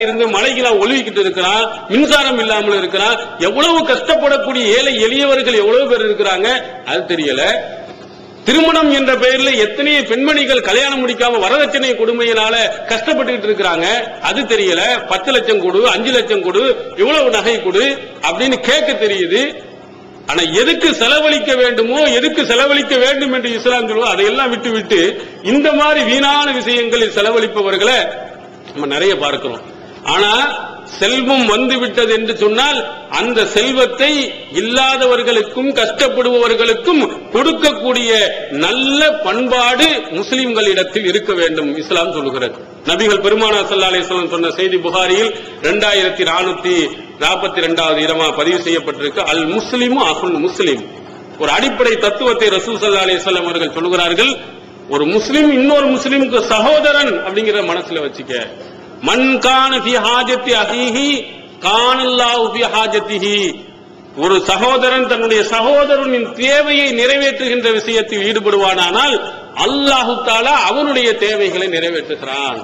இருந்து மலைகளா ஒழுகிக்கிட்டு இருக்கிறான், மின்சாரம் இல்லாமல் இருக்கிறான். எவ்வளவு கஷ்டப்படக்கூடிய ஏழை எளியவர்கள் எவ்வளவு பேர் இருக்கிறாங்க அது தெரியல. திருமணம் என்ற பெயரில் எத்தனை பெண்மணிகள் கல்யாணம் முடிக்காம வரதட்சணை கொடுமையினால கஷ்டப்பட்டு இருக்கிறாங்க அது தெரியல. 10 லட்சம் கொடு, 5 லட்சம் கொடு, இவ்வளவு நகை கொடு அப்படின்னு கேட்க தெரியுது. ஆனா எதுக்கு செலவழிக்க வேண்டுமோ, எதுக்கு செலவழிக்க வேண்டும் என்று இஸ்லாம் சொல்லுவோம், அதையெல்லாம் விட்டு விட்டு இந்த மாதிரி வீணான விஷயங்களில் செலவழிப்பவர்களை நம்ம நிறைய பார்க்கிறோம். ஆனா செல்வம் வந்து விட்டது என்று சொன்னால் அந்த செல்வத்தை இல்லாதவர்களுக்கும் கஷ்டப்படுபவர்களுக்கும் கொடுக்கக்கூடிய நல்ல பண்பாடு முஸ்லிம்களிடத்தில் இருக்க வேண்டும் இஸ்லாம் சொல்லுகிறது. நபிகள் பெருமானார் ஸல்லல்லாஹு அலைஹி வஸல்லம் சொன்ன செய்தி புகாரியில் 2442வது இடமா பதிவு செய்யப்பட்டிருக்கு. அல் முஸ்லிமு அஹுல் முஸ்லிம். ஒரு அடிப்படை தத்துவத்தை ரசூல் ஸல்லல்லாஹு அலைஹி வஸல்லம் அவர்கள் சொல்லுகிறார்கள். ஒரு முஸ்லிம் இன்னொரு முஸ்லிமுக்கு சகோதரன் அப்படிங்கிற மனசுல வச்சுக்க. மன் கான ஃபி ஹாஜத்தி அஹீஹி கானல்லாஹு ஃபி ஹாஜத்திஹி. ஒரு சகோதரன் தன்னுடைய சகோதரனின் தேவையை நிறைவேற்றுகின்ற விஷயத்தில் ஈடுபடுவானானால் அல்லாஹு தஆலா அவனுடைய தேவைகளை நிறைவேற்றுகிறான்.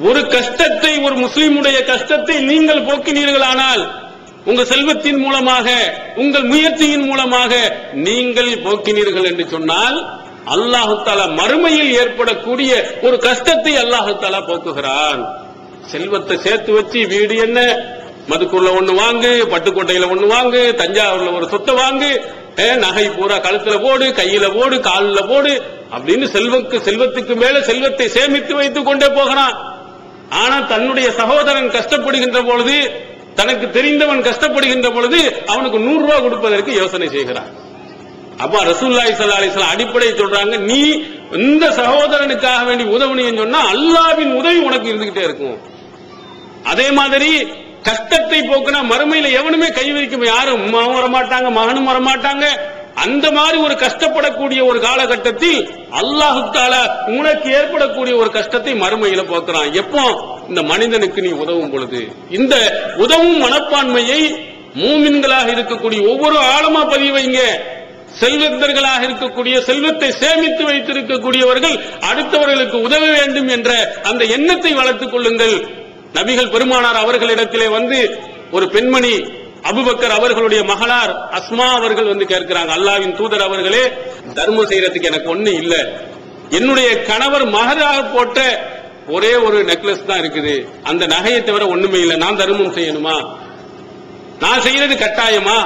ஒரு கஷ்டத்தை, ஒரு முஸ்லிமுடைய கஷ்டத்தை நீங்கள் போக்கினீர்களானால், உங்க செல்வத்தின் மூலமாக, உங்கள் முயற்சியின் மூலமாக நீங்கள் போக்கினீர்கள் என்று சொன்னால் அல்லாஹு தஆலா மறுமையில் ஏற்படக்கூடிய ஒரு கஷ்டத்தை அல்லாஹு தஆலா போக்குகிறான். செல்வத்தை சேர்த்து வச்சு வீடு என்ன, மதுக்கூர்ல ஒண்ணு வாங்கு, பட்டுக்கோட்டையில ஒண்ணு வாங்கு, தஞ்சாவூர்ல ஒரு சொத்தை வாங்கு, நகை பூரா கழுத்துல போடு, கையில போடு, காலில் போடு அப்படின்னு செல்வத்துக்கு மேல செல்வத்தை சேமித்து வைத்துக் கொண்டே போகிறான். ஆனா தன்னுடைய சகோதரன் கஷ்டப்படுகின்ற பொழுது, தனக்கு தெரிந்தவன் கஷ்டப்படுகின்ற பொழுது அவனுக்கு 100 ரூபாய் கொடுப்பதற்கு யோசனை செய்கிறான். அப்ப ரசூலுல்லாஹி ஸல்லல்லாஹு அலைஹி வஸல்லம் அடிப்படை சொல்றாங்க, நீ இந்த சகோதரனுக்காக வேண்டி உதவுனீன்னு சொன்னா அல்லாஹ்வின் உதவி உனக்கு இருந்துகிட்டே இருக்கும். அதே மாதிரி கஷ்டத்தை போக்குனா மறுமையில எவனுமே கை வைக்க யாரும் உம்மாவும் வரமாட்டாங்க, மகனும் வரமாட்டாங்க. அந்த மாதிரி ஒரு கஷ்டப்படக்கூடிய ஒரு காலகட்டத்தில் அல்லாஹ் தஆலா உனக்கு ஏற்படக்கூடிய ஒரு கஷ்டத்தை மறுமையில போக்குறான். எப்போ? இந்த மனிதனுக்கு நீ உதவும் பொழுது. இந்த உதவும் மனப்பான்மையை மூமின்களாக இருக்கக்கூடிய ஒவ்வொரு ஆழமா பதிவு வைங்க. செல்வந்தர்களாக இருக்கக்கூடிய, செல்வத்தை சேமித்து வைத்திருக்கக்கூடியவர்கள் அடுத்தவர்களுக்கு உதவ வேண்டும் என்ற அந்த எண்ணத்தை வளர்த்துக் கொள்ளுங்கள். நபிகள் பெருமானார் அவர்களிடத்திலே வந்து ஒரு பெண்மணி அபூபக்கர் அவர்களுடைய மகளார் அஸ்மா அவர்கள் வந்து கேட்கிறாங்க, அல்லாஹ்வின் தூதர் அவர்களே, தர்மம் செய்யறதுக்கு எனக்கு ஒண்ணு இல்ல, என்னுடைய கணவர் மகராக போட்ட ஒரே ஒரு நெக்லஸ் தான் இருக்குது, அந்த நகையை தவிர ஒண்ணுமே இல்லை, நான் தர்மம் செய்யணுமா, நான் செய்யறது கட்டாயமா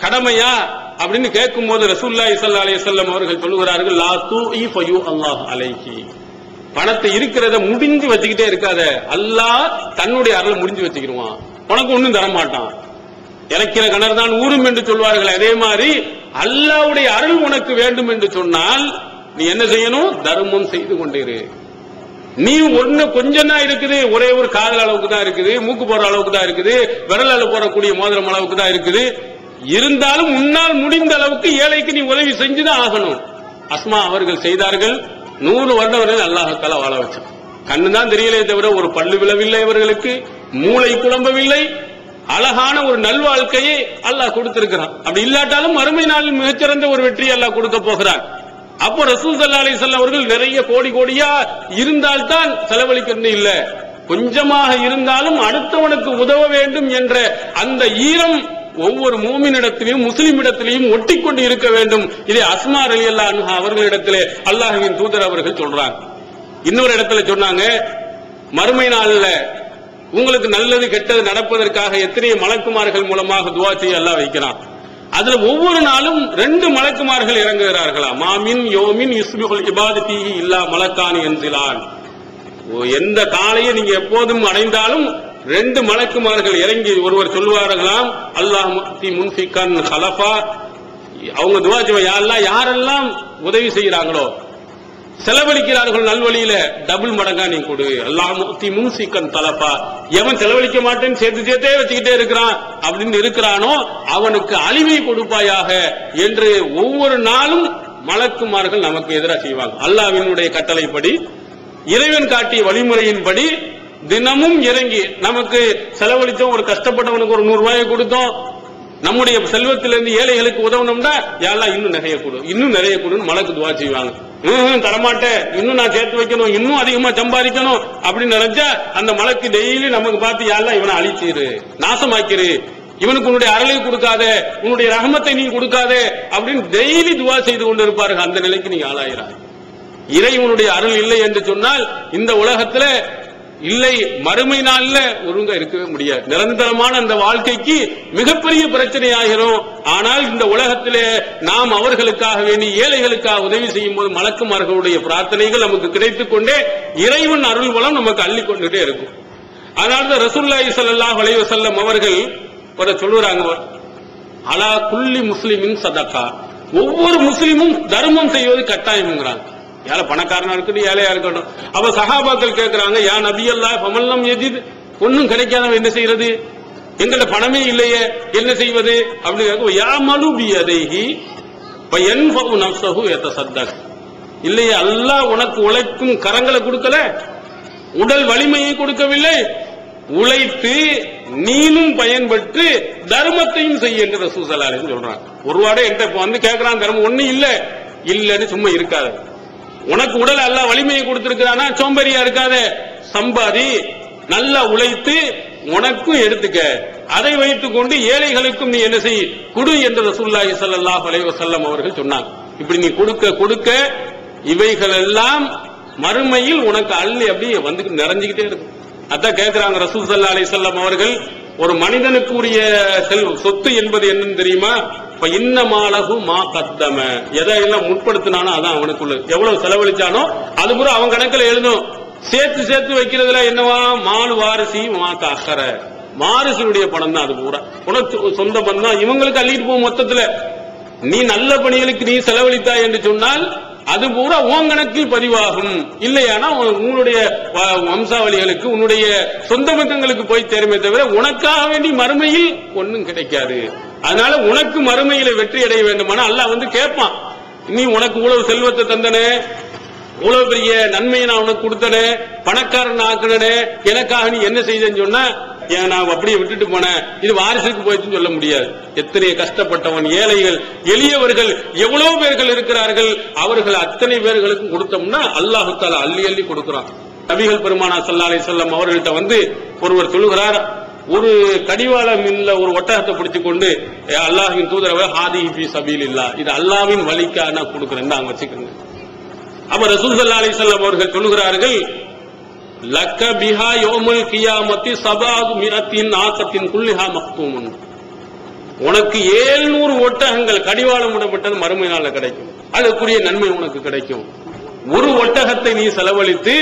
கடமையா அப்படின்னு கேட்கும் போது ரசூலுல்லாஹி ஸல்லல்லாஹு அலைஹி வஸல்லம் அவர்கள் சொல்லுகிறார்கள், லா தூஇ ஃபயு அல்லாஹ் அலைஹி. பணத்தை இருக்கிறத முடிஞ்சு வச்சுக்கிட்டே இருக்காத, அல்லாஹ் தன்னுடைய அருளை முடிஞ்சு வச்சுக்கிடுவான், உனக்கு ஒண்ணும் தர மாட்டான். இறக்கிற கிணறு தான் ஊரும் என்று சொல்வார்கள். அதே மாதிரி அல்லாஹ்வுடைய அருள் உனக்கு வேண்டும் என்று சொன்னால் நீ என்ன செய்யணும்? தர்மம் செய்து கொண்டிரு. நீ ஒண்ணு கொஞ்சம் தான் இருக்குது, ஒரே ஒரு காதல் அளவுக்கு தான் இருக்குது, மூக்கு போற அளவுக்கு தான் இருக்குது, விரலால போறக்கூடிய மோதிரம் அளவுக்கு தான் இருக்குது. இருந்தாலும் உன்னால் முடிந்த அளவுக்கு ஏழைக்கு நீ உதவி செஞ்சுதான் ஆகணும். அஸ்மா அவர்கள் செய்தார்கள். 100 வருடம் வரை அல்லாஹ் தஆலா வாழ வச்சான். கண்ணு தான் தெரியலே தவிர ஒரு பல்லு விழவில்லை அவர்களுக்கு, மூளை குழம்பவில்லை, அழகான ஒரு நல்வாழ்க்கையை அல்லாஹ் கொடுத்திருக்கிறான். அப்படி இல்லாட்டாலும் மறுமை நாளில் மிகச்சிறந்த ஒரு வெற்றி அல்லாஹ் கொடுக்க போகிறான். அப்போ ரசூல் ஸல்லல்லாஹு அலைஹி வஸல்லம் அவர்கள் நிறைய கோடி கோடியா இருந்தால்தான் செலவழிக்கிறது இல்ல, கொஞ்சமாக இருந்தாலும் அடுத்தவனுக்கு உதவ வேண்டும் என்ற அந்த ஈரம் ஒவ்வொரு மூமினிடத்திலும் முஸ்லிமிடத்திலையும் ஒட்டிக்கொண்டு இருக்க வேண்டும். இதை அஸ்மா ரலியல்லாஹு அன்ஹா அவர்களிடத்திலே அல்லாஹ்வின் தூதர் அவர்கள் சொல்றாங்க. இன்னொரு இடத்துல சொன்னாங்க, மறுமை நாளில் உங்களுக்கு நல்லது கெட்டது நடப்பதற்காக எத்தனை மலக்குமார்கள் மூலமாக துஆ செய்ய அல்லாஹ் வைக்கிறான். அதுல ஒவ்வொரு நாளும் 2 மலக்குமார்கள் இறங்குகிறார்களா. மாமின் யோமின் யுஸ்பிஹுல் இபாது ஃபீஹி இல்லா மலக்கானி யன்சிலான். எந்த காலையை நீங்க எப்போதும் அடைந்தாலும் 2 மலக்குமார்கள் இறங்கி ஒருவர் சொல்வார்களாம், அல்லாஹ் முஃதி முன்ஃபிகன் ஹலஃபா. அவங்க துஆ செய்வாங்க, யா அல்லாஹ் யாரெல்லாம் உதவி செய்கிறாங்களோ, செலவழிக்கிறார்கள் நல்வழியில, டபுள் மடங்கா நீ கொடு. அல்லாஹ் முஃதி முன்ஃபிகன் தலஃபா. எவன் செலவழிக்க மாட்டேன்னு சேர்த்தே வச்சுக்கிட்டே இருக்கிறான் அப்படின்னு இருக்கிறானோ அவனுக்கு அழிவை கொடுப்பாயாக என்று ஒவ்வொரு நாளும் மலக்குமார்கள் நமக்கு எதிராக செய்வாங்க. அல்லாஹ்வினுடைய கட்டளைப்படி, இறைவன் காட்டிய வழிமுறையின்படி தினமும் இறங்கி நமக்கு செலவழித்தோம். ஒரு கஷ்டப்பட்டவனுக்கு ஒரு 100 ரூபாயை கொடுத்தோம், நம்முடைய செல்வத்திலிருந்து ஏழைகளுக்கு உதவணும்னா யாரெல்லாம் இன்னும் நிறைய கொடு, இன்னும் நிறைய கொடுன்னு மலக்கு துவா செய்வாங்க. தரமாட்டேன், இன்னும் நான் சேர்த்து வைக்கணும், இன்னும் அதிகமா சம்பாதிக்கணும் அப்படின்னு நினைச்சா அந்த மலக்கு டெய்லி நமக்கு பார்த்து யாரெல்லாம் இவனை அழிச்சிரு, நாசமாக்கிரு, இவனுக்கு உன்னுடைய அருளை கொடுக்காத, உன்னுடைய ரஹமத்தை நீ கொடுக்காத அப்படின்னு டெய்லி துவா செய்து கொண்டு இருப்பார்கள். அந்த நிலைக்கு நீங்க ஆளாயிரா. இறைவனுடைய அருள் இல்லை என்று சொன்னால் இந்த உலகத்துல இல்லை, மறுமை நாள்ல ஒழுங்கா இருக்கவே முடியாது. நிரந்தரமான அந்த வாழ்க்கைக்கு மிகப்பெரிய பிரச்சனை ஆகிறோம். ஆனால் இந்த உலகத்திலே நாம் அவர்களுக்காக வேண்டி ஏழைகளுக்காக உதவி செய்யும் போது மலக்குமார்களுடைய பிரார்த்தனைகள் நமக்கு கிடைத்துக் கொண்டே இறைவன் அருள் வளம் நமக்கு அள்ளிக் கொண்டுட்டே இருக்கும். அதனால்தான் ரசூலுல்லாஹி ஸல்லல்லாஹு அலைஹி வஸல்லம் அவர்கள் சொல்லுறாங்க, அலா குல்லி முஸ்லிமின் சதகா, ஒவ்வொரு முஸ்லிமும் தர்மம் செய்வது கட்டாயம்ங்கிறாங்க. ஏழை பணக்காரனா இருக்கட்டும், ஏழையா இருக்கட்டும். அப்ப சஹாபாக்கள் கேட்கிறாங்க, யா நபி அல்லாஹ் ஃபமல்லம் யஜித், ஒன்னும் கிடைக்காதவன் என்ன செய்யறது, எங்கள்ட்ட பணமே இல்லையே என்ன செய்வது அப்படின்னு கேட்க, யா மலு பியதைஹி ஃபயன்ஃபு நஃப்ஸஹு யதஸத்தக், இல்லையே அல்லாஹ் உனக்கு உழைக்கும் கரங்களை கொடுக்கல, உடல் வலிமையை கொடுக்கவில்லை, உழைத்து நீனும் பயன்பெற்று தர்மத்தையும் செய்ய என்று ரசூல் ஸல்லல்லாஹு அலைஹி வஸல்லம் சொல்றாங்க. ஒருவாடே என்கிட்ட இப்ப வந்து கேட்கறான் தர்மம், ஒண்ணு இல்ல இல்லன்னு சும்மா இருக்காது. உனக்கு உடல் அல்லாஹ் வலிமையை கொடுத்திருக்கிறானா சோம்பேறியா இருக்காத, சம்பாதி, நல்லா உழைத்து உனக்கும் எடுத்துக்க, அதை வைத்துக் கொண்டு ஏழைகளுக்கும் நீ என்ன செய், குடு என்று ரசூலுல்லாஹி ஸல்லல்லாஹு அலைஹி வஸல்லம் அவர்கள் சொன்னாங்க. இப்படி நீ கொடுக்க கொடுக்க இவைகள் எல்லாம் மறுமையில் உனக்கு அள்ளி அப்படியே வந்து நிறைஞ்சுக்கிட்டே இருக்கும். அதான் கேட்கிறாங்க ரசூல் ஸல்லல்லாஹு அலைஹி வஸல்லம் அவர்கள், ஒரு மனிதனுக்கு உரிய சொத்து என்பது என்னன்னு தெரியுமா, இன்னமாலகு மா கத்தம, எதையெல்லாம் முற்படுத்தினானோ அதான் அவனுக்குள்ள, எவ்வளவு செலவழிச்சானோ அது பூரா அவன் கணக்கில் எழுதும். சேர்த்து சேர்த்து வைக்கிறதுல என்னவா, மால் வாரிசி மா அக்கற, வாரிசுடைய பணம் தான் அது பூரா, உனக்கு சொந்த பணம் தான், இவங்களுக்கு அள்ளிட்டு போகும். மொத்தத்துல நீ நல்ல பணிகளுக்கு நீ செலவழித்தாய் என்று சொன்னால் அது பூரா உன் கணக்கில் பதிவாகும். இல்லையானா உன்னுடைய வம்சாவளிகளுக்கு உன்னுடைய சொந்த பந்தங்களுக்கு போய் தேருமே தவிர உனக்காக வேண்டி மறுமையில் ஒன்னும் கிடைக்காது. அதனால உனக்கு மறுமையில வெற்றி அடைய வேண்டுமானா அல்லாஹ் வந்து கேட்பான், நீ உனக்கு இவ்வளவு செல்வத்தை தந்தனே, இவ்வளவு பெரிய நன்மையை நான் உனக்கு கொடுத்தனே, பணக்காரன் ஆக்கினே, எனக்காக நீ என்ன செய்தேன்னு சொன்னா, ஏன் நான் அப்படியே விட்டுட்டு போனேன், இது வாரிசுக்கு போயிடுச்சுன்னு சொல்ல முடியாது. எத்தனை கஷ்டப்பட்டவன், ஏழைகள், எளியவர்கள் எவ்வளவு பேர்கள் இருக்கிறார்கள், அவர்கள் அத்தனை பேர்களுக்கும் கொடுத்தோம்னா அல்லாஹ் தஆலா அள்ளி அள்ளி கொடுக்கிறான். நபிகள் பெருமானார் ஸல்லல்லாஹு அலைஹி வஸல்லம் அவர்கள்ட்ட வந்து ஒருவர் சொல்லுகிறார், ஒரு கடிவாளம் இல்ல ஒரு ஒட்டகத்தை பிடிச்சு கொண்டு, அல்லாஹ்வின் தூதரவே ஹாதிஹி ஃபீ சபீலில்லாஹ், இது அல்லாஹ்வின் வழிக்காக நான் கொடுக்கிறேன், அங்க வச்சுக்கோங்க. அப்ப ரசூல் ஸல்லல்லாஹு அலைஹி வஸல்லம் அவர்கள் சொல்லுகிறார்கள், லக்க பிஹா யௌமுல் கியாமத்தி சபாது மிரத்தின் ஆக்கத்தின் குல்லிஹா மக்தூமுன், உனக்கு 700 ஒட்டகங்கள் கடிவாளம் விடப்பட்டது மறுமை நாள்ல கிடைக்கும், அதுக்குரிய நன்மை உனக்கு கிடைக்கும். ஒரு ஒட்டகத்தை நீ செலவழித்து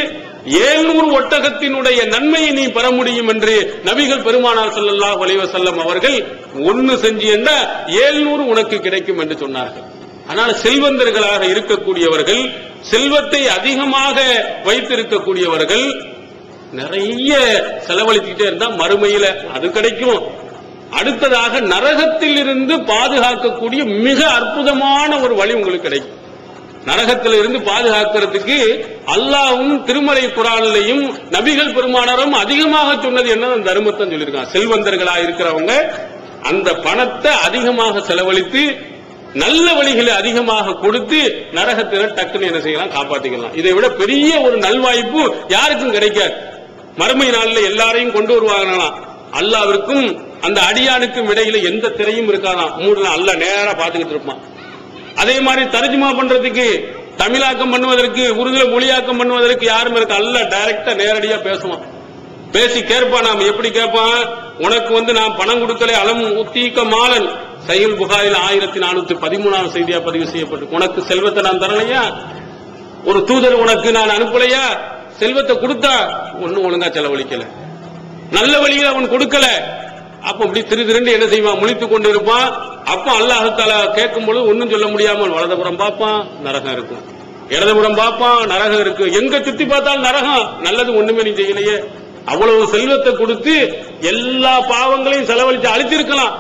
700 ஒட்டகத்தினுடைய நன்மையை நீ பெற முடியும் என்று நபிகள் பெருமானார் ஸல்லல்லாஹு அலைஹி வஸல்லம் அவர்கள் ஒன்னு செஞ்சு என்ன 700 உனக்கு கிடைக்கும் என்று சொன்னார்கள். ஆனால் செல்வந்தர்களாக இருக்கக்கூடியவர்கள், செல்வத்தை அதிகமாக வைத்திருக்கக்கூடியவர்கள் நிறைய செலவழிச்சுக்கிட்டே இருந்தா மறுமையில அது கிடைக்கும். அடுத்ததாக நரகத்தில் இருந்து பாதுகாக்கக்கூடிய மிக அற்புதமான ஒரு வழி உங்களுக்கு கிடைக்கும். நரகத்தில் இருந்து பாதுகாக்கிறதுக்கு அல்லாஹ்வும் திருமறை குர்ஆனிலையும் நபிகள் பெருமானாரும் அதிகமாக சொன்னது என்ன, தர்மத்தை சொல்லியிருக்காங்க. செல்வந்தர்களா இருக்கிறவங்க அந்த பணத்தை அதிகமாக செலவழித்து நல்ல வழிகளை அதிகமாக கொடுத்து நரகத்தினர் டக்குன்னு என்ன செய்யலாம், காப்பாற்றிக்கலாம். இதை விட பெரிய ஒரு நல்வாய்ப்பு யாருக்கும் கிடைக்காது. மறுமை நாளில் எல்லாரையும் கொண்டு வருவாங்களாம், அல்லாஹ்விற்கும் அந்த அடியானுக்கும் இடையில எந்த திரையும் இருக்காதான், மூணு அல்லாஹ் நேரா பார்த்துக்கிட்டு இருப்பான். அதே மாதிரி தர்ஜுமா பண்றதுக்கு, தமிழாக்கம் பண்ணுவதற்கு, உருதுல மொழியாக்கம் பண்ணுவதற்கு யாரும் இருக்க, அல்லாஹ் டைரக்டா நேரடியா பேசுவான். பேசி கேட்பான். நாம எப்படி கேட்பான், உனக்கு வந்து நான் பணம் கொடுக்கல, அலம் உத்தீக்க மாலன், சஹீஹ் புகாரில் 1413 செய்தியா பதிவு செய்யப்பட்டு, உனக்கு செல்வத்தை நான் தரலையா, ஒரு தூதர் உனக்கு நான் அனுப்பலையா, செல்வத்தை கொடுத்தா ஒன்னும் ஒழுங்கா செலவழிக்கல, நல்ல வழியில் அவன் கொடுக்கல. அப்ப இப்படி திரு என்ன செய்வான், முழித்துக் கொண்டு இருப்பான். அப்ப அல்லாஹ் தஆலா கேட்கும் பொழுது ஒன்னும் சொல்ல முடியாமல் வலதுபுறம் பார்ப்பான், நரகம் இருக்கும், இடதுபுறம் பார்ப்பான், நரகம் இருக்கு, எங்க சுத்தி பார்த்தாலும் நரகம், நல்லது ஒண்ணுமே நீ செய்யலையே. அவ்வளவு செல்வத்தை கொடுத்து எல்லா பாவங்களையும் செலவழித்து அழித்திருக்கலாம்.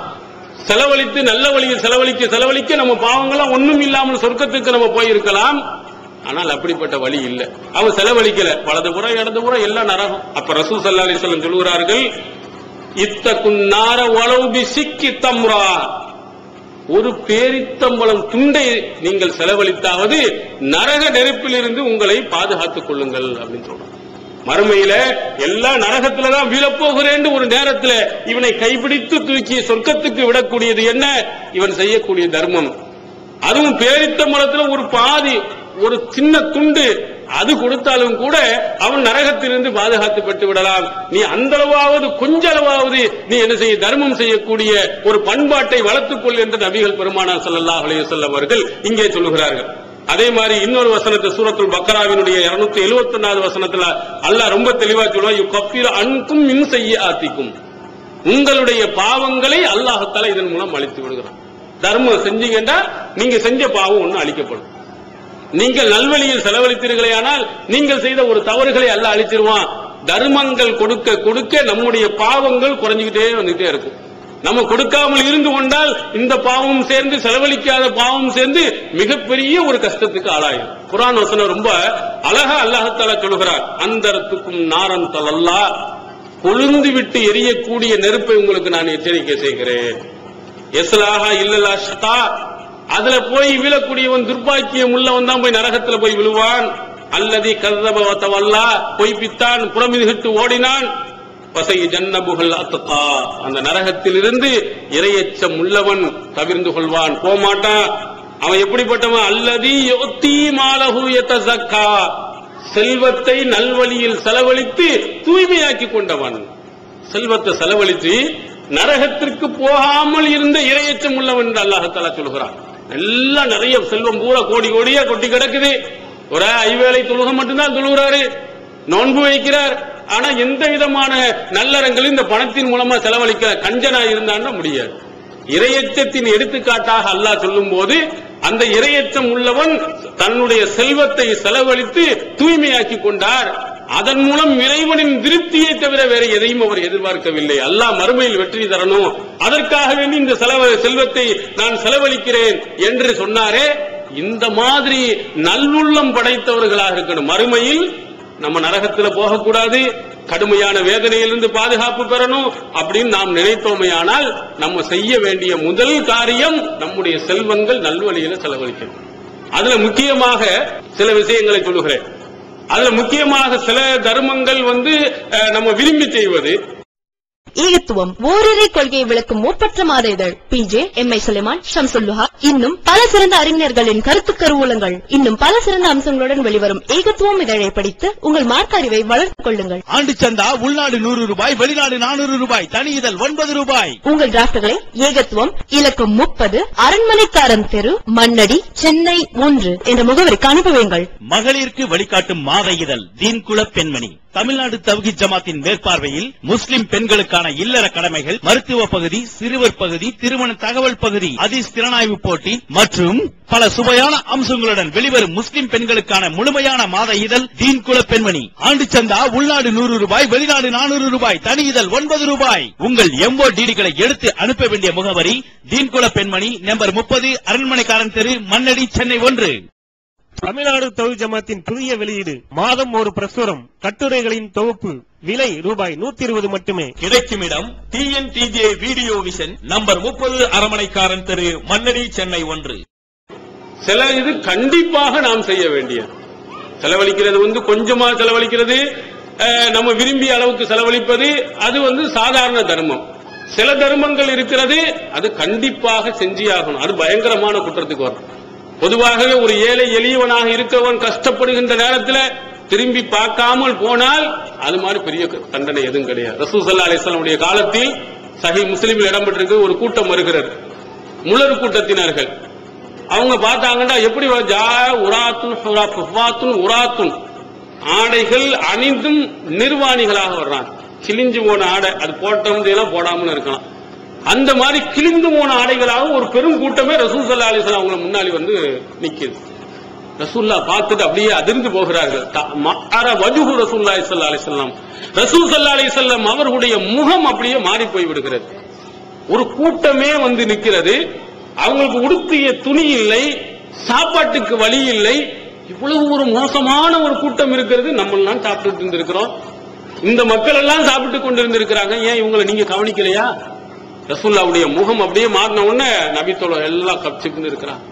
செலவழித்து நல்ல வழியில் செலவழிக்க நம்ம பாவங்கள்லாம் ஒண்ணும் இல்லாமல் சொர்க்கத்துக்கு நம்ம போயிருக்கலாம். ஆனால் அப்படிப்பட்ட வழி இல்லை. அவன் செலவழிக்கல, வலதுபுறம் இடதுபுறம் எல்லாம் நரகம். அப்ப ரசூல் ஸல்லல்லாஹு அலைஹி வஸல்லம் சொல்கிறார்கள், இத்தகுன் நார வலவு பிசிக்கி தம்ரா, ஒரு பேரித்தம்பளம் துண்டை நீங்கள் செலவழித்தாவது நரக நெருப்பில் இருந்து உங்களை பாதுகாத்துக் கொள்ளுங்கள் அப்படின்னு சொல்றாங்க. மறுமையில எல்லா நரகத்துலதான் வீழப்போகிறேன் ஒரு நேரத்துல இவனை கைப்பிடித்து தூக்கி சொர்க்கத்துக்கு விடக்கூடியது என்ன? இவன் செய்யக்கூடிய தர்மம். அதுவும் பேரித்தம்பளத்துல ஒரு பாதி, ஒரு சின்ன துண்டு அது கொடுத்தாலும் கூட அவன் நரகத்திலிருந்து பாதுகாத்துப்பட்டு விடலாம். நீ அந்த அளவாவது கொஞ்ச அளவாவது நீ என்ன செய்ய, தர்மம் செய்யக்கூடிய ஒரு பண்பாட்டை வளர்த்துக்கொள் என்று நபிகள் பெருமானார் ஸல்லல்லாஹு அலைஹி வஸல்லம் அவர்கள் இங்கே சொல்லுகிறார்கள். அதே மாதிரி இன்னொரு வசனத்தை சூரத்துல் பக்கராவினுடைய 271வது வசனத்துல அல்லாஹ் ரொம்ப தெளிவா சொல்லுவான், யுகஃபிரு அன்கும் மின் சய்யிஆத்திக்கும், உங்களுடைய பாவங்களை அல்லாஹ் தஆலா இதன் மூலம் அழித்து விடுகிறான். தர்மம் செஞ்சீங்கன்னா நீங்க செஞ்ச பாவம் ஒண்ணு அழிக்கப்படும். நீங்கள் நல்வழியில் செலவழித்தீர்களே ஆனால் நீங்கள் செய்த ஒரு தவறுகளை அல்லாஹ் அழிச்சிருவான். தர்மங்கள் கொடுக்க கொடுக்க நம்முடைய பாவங்கள் குறைஞ்சிக்கிட்டே வந்துட்டே இருக்கும். நம்ம கொடுக்காமல் இருந்து கொண்டால் இந்த பாவம் சேர்ந்து செலவழிக்காத பாவம் சேர்ந்து மிகப்பெரிய ஒரு கஷ்டத்துக்கு ஆளாயும். குர்ஆன் வசனம் ரொம்ப அழகா அல்லாஹ் தஆலா சொல்கிறார், அந்தரத்துக்கும் நாரன் தலல்லா, கொழுந்து விட்டு எரியக்கூடிய நெருப்பை உங்களுக்கு நான் எச்சரிக்கை செய்கிறேன். எஸ்லாஹா இல்லல்லா ஷதா, அதுல போய் விழக்கூடியவன் துர்பாக்கியம் உள்ளவன் தான் போய் நரகத்துல போய் விழுவான். அல்லதி கர்ரப வதவல்லா, பொய்ப்பித்தான், புறமிதிட்டு ஓடினான். வசை ஜன்னபுகள் அத்தகா, அந்த நரகத்திலிருந்து இறையச்சம் உள்ளவன் தவிர்ந்து கொள்வான், போமாட்டான். அவன் எப்படிப்பட்டவன்? அல்லதி யுத்தி மாலஹு யதஸக்கா, செல்வத்தை நல்வழியில் செலவழித்து தூய்மையாக்கி கொண்டவன். செல்வத்தை செலவழித்து நரகத்திற்கு போகாமல் இருந்த இறையச்சம் உள்ளவன் என்று அல்லாஹ் தஆலா சொல்கிறான். எல்லாம் நிறைய செல்வம் பூரா கோடி கோடியா கொட்டி கிடக்குது. ஒரு ஐவேளை தொழுகை மட்டும்தான் தொழுகிறாரு, நோன்பு வைக்கிறார். ஆனா எந்த விதமான நல்லறங்களும் இந்த பணத்தின் மூலமா செலவழிக்கிற கஞ்சனா இருந்தான்னா முடியாது. இறையச்சத்தின் எடுத்துக்காட்டாக அல்லாஹ் சொல்லும் போது அந்த இறையச்சம் உள்ளவன் தன்னுடைய செல்வத்தை செலவழித்து தூய்மையாக்கி கொண்டார். அதன் மூலம் இறைவனின் திருப்தியை தவிர வேற எதையும் அவர் எதிர்பார்க்கவில்லை. அல்லாஹ் மறுமையில் வெற்றி தரணும், அதற்காக வேண்டி இந்த செல்வத்தை நான் செலவழிக்கிறேன் என்று சொன்னாரே, இந்த மாதிரி நல்லுள்ளம் படைத்தவர்களாக இருக்கணும். மறுமையில் நம்ம நரகத்துல போகக்கூடாது, கடுமையான வேதனையிலிருந்து பாதுகாப்பு பெறணும் அப்படின்னு நாம் நினைத்தோமையானால் நம்ம செய்ய வேண்டிய முதல் காரியம் நம்முடைய செல்வங்கள் நல்வழியில செலவழிக்கணும். அதுல முக்கியமாக சில விஷயங்களை சொல்லுகிறேன். அதுல முக்கியமாக சில தர்மங்கள் நம்ம விரும்பி செய்வது. ஈகத்துவம் ஓரிரை கொள்கையை விளக்கும் ஒப்பற்ற மாத இதழ் PJ MI சுலைமான், ஷம்சுல்லுஹா, இன்னும் பல சிறந்த அறிஞர்களின் கருத்து கருவூலங்கள், இன்னும் பல சிறந்த அம்சங்களுடன் வெளிவரும் ஏகத்துவம் இதழை படித்து உங்கள் மார்க்க அறிவை வளர்த்துக் கொள்ளுங்கள். ஆண்டு சந்தா உள்நாடு 100 ரூபாய், வெளிநாடு 400 ரூபாய், தனி இதழ் 9 ரூபாய். உங்கள் டிராப்ட்களை ஏகத்துவம் இலக்கம் 30 அரண்மனைக்காரன் தெரு, மண்ணடி, சென்னை 3 என்ற முகவரிக்கு அனுப்புவீங்கள். மகளிருக்கு வழிகாட்டும் மாத இதழ் தீன்குல பெண்மணி, தமிழ்நாடு தவ்ஹீத் ஜமாத்தின் மேற்பார்வையில் முஸ்லிம் பெண்களுக்கான இல்லற கடமைகள், மருத்துவ பகுதி, சிறுவர் பகுதி, திருமண தகவல் பகுதி, ஹதீஸ் திறனாய்வு போட்டி மற்றும் பல சுவையான அம்சங்களுடன் வெளிவரும் முஸ்லிம் பெண்களுக்கான முழுமையான மாத இதழ் தீன்குல பெண்மணி. ஆண்டு சந்தா உள்நாடு 100 ரூபாய், வெளிநாடு 400 ரூபாய், தனி இதழ் 9 ரூபாய். உங்கள் MODDகளை எடுத்து அனுப்ப வேண்டிய முகவரி தீன்குல பெண்மணி, நம்பர் 30, அரண்மனைக்காரன் தெரு, மண்ணடி, சென்னை 1. தமிழ்நாடு தவ்ஹீத் ஜமாத்தின் புதிய வெளியீடு, மாதம் ஒரு பிரசுரம், கட்டுரைகளின் தொகுப்பு, விலை ரூபாய் 120 மட்டுமே. கிடைக்கும் இடம் TNTJ வீடியோ விஷன், நம்பர் 30, அரண்மனைக்காரன் தெரு, மண்ணடி, சென்னை 1. சில இது கண்டிப்பாக நாம் செய்ய வேண்டிய செலவழிக்கிறது கொஞ்சமா செலவழிக்கிறது, நம்ம விரும்பிய அளவுக்கு செலவழிப்பது அது சாதாரண தர்மம். சில தர்மங்கள் இருக்கிறது, அது கண்டிப்பாக செஞ்சியாகணும். அது பயங்கரமான குற்றத்துக்கு வரும். பொதுவாகவே ஒரு ஏழை எளியவனாக இருக்கவன் கஷ்டப்படுகின்ற நேரத்தில் திரும்பி பார்க்காமல் போனால் அது மாதிரி பெரிய தண்டனை எதுவும் கிடையாது. ரசூல் ஸல்லல்லாஹு அலைஹி வஸல்லம் காலத்தில் சஹீஹ் முஸ்லிமில் இடம்பெற்றிருக்கு, ஒரு கூட்டம் வருகிறது, முழர் கூட்டத்தினர்கள். அவங்க பார்த்தாங்கன்னா எப்படி உராத்துன் ஆடைகள் அணிந்தும் நிர்வாணிகளாக வர்றாங்க. கிழிஞ்சு போன ஆடை, அது போட்டோம் போடாமல் இருக்கலாம். அந்த மாதிரி கிழிந்து போன ஆடைகளாக ஒரு பெரும் கூட்டமே ரசூல் ஸல்லல்லாஹு அலைஹி வஸல்லம் அவங்க முன்னாடி நிக்குது. ரசூல்லா பார்த்துட்டு அப்படியே அதிர்ந்து போகிறார்கள். வஜ்ஹு ரசூலுல்லாஹி ஸல்லல்லாஹு அலைஹி வஸல்லம், ரசூல் ஸல்லல்லாஹு அலைஹி வஸல்லம் அவர்களுடைய முகம் அப்படியே மாறி போய் விடுகிறது. ஒரு கூட்டமே நிக்கிறது, அவங்களுக்கு உடுத்திய துணி இல்லை, சாப்பாட்டுக்கு வழி இல்லை. இவ்வளவு ஒரு மோசமான ஒரு கூட்டம் இருக்கிறது. நம்மளாம் சாப்பிட்டு இருந்திருக்கிறோம், இந்த மக்கள் எல்லாம் சாப்பிட்டு கொண்டிருந்திருக்கிறாங்க, ஏன் இவங்களை நீங்க கவனிக்கலையா? ரசூலுல்லாஹ்வுடைய முகம் அப்படியே மாறின உடனே நபி தோழர் எல்லாம் கப்சிப்னு இருக்கிறாங்க.